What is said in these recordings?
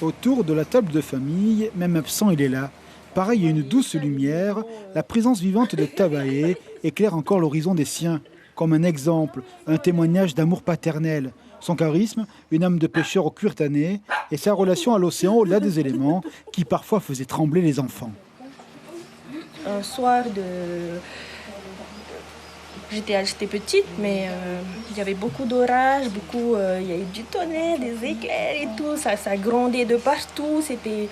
Autour de la table de famille, même absent, il est là. Pareil à une douce lumière, la présence vivante de Tabaé éclaire encore l'horizon des siens. Comme un exemple, un témoignage d'amour paternel. Son charisme, une âme de pêcheur au cuir tanné, et sa relation à l'océan au-delà des éléments qui parfois faisaient trembler les enfants. Un soir J'étais petite, mais il y avait beaucoup d'orages, il y a eu du tonnerre, des éclairs et tout. Ça grondait de partout. C'était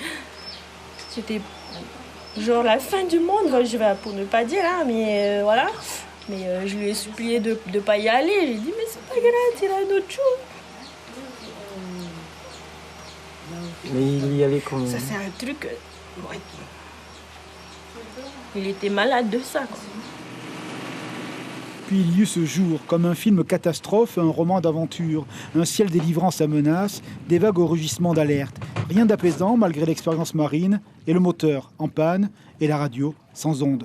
genre la fin du monde, pour ne pas dire, hein, mais voilà. Mais je lui ai supplié de ne pas y aller. J'ai dit, mais c'est pas grave, c'est un autre jour. Mais il y allait comment? Ça, c'est un truc... ouais. Il était malade de ça, quoi. Puis il y eut ce jour, comme un film catastrophe, un roman d'aventure, un ciel délivrant sa menace, des vagues au rugissement d'alerte. Rien d'apaisant malgré l'expérience marine, et le moteur en panne, et la radio sans ondes.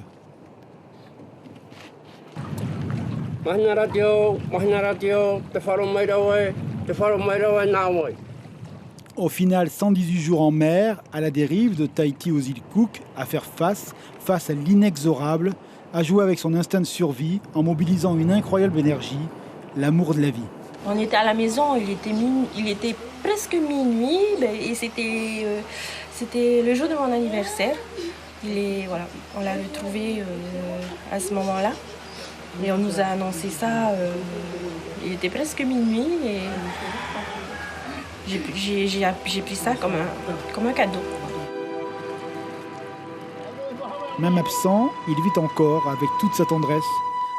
Au final, 118 jours en mer, à la dérive, de Tahiti aux îles Cook, à faire face à l'inexorable, à jouer avec son instinct de survie en mobilisant une incroyable énergie, l'amour de la vie. On était à la maison, il était presque minuit, et c'était le jour de mon anniversaire. On l'a retrouvé à ce moment-là. Et on nous a annoncé ça, il était presque minuit, et j'ai pris ça comme un cadeau. Même absent, il vit encore avec toute sa tendresse.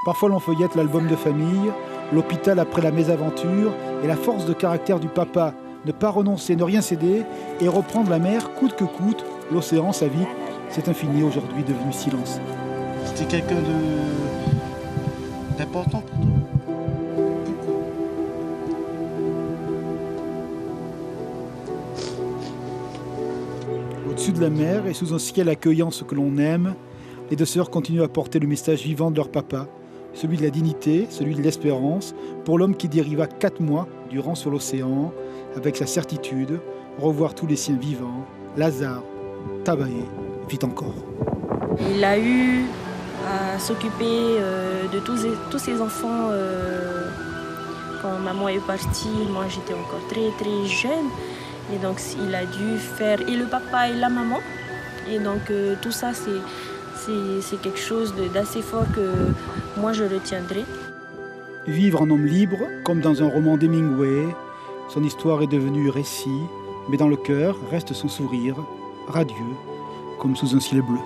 Parfois l'on feuillette l'album de famille, l'hôpital après la mésaventure et la force de caractère du papa, ne pas renoncer, ne rien céder et reprendre la mer coûte que coûte, l'océan, sa vie, c'est infini aujourd'hui devenu silence. C'était quelqu'un d'important pour toi? Au-dessus de la mer et sous un ciel accueillant ce que l'on aime, les deux sœurs continuent à porter le message vivant de leur papa, celui de la dignité, celui de l'espérance, pour l'homme qui dériva 4 mois durant sur l'océan, avec sa certitude, revoir tous les siens vivants. Lazare Tabaé vit encore. Il a eu à s'occuper de tous ses enfants quand maman est partie. Moi, j'étais encore très très jeune. Et donc, il a dû faire et le papa et la maman. Et donc, tout ça, c'est quelque chose d'assez fort que moi, je retiendrai. Vivre en homme libre, comme dans un roman d'Hemingway. Son histoire est devenue récit, mais dans le cœur reste son sourire, radieux, comme sous un ciel bleu.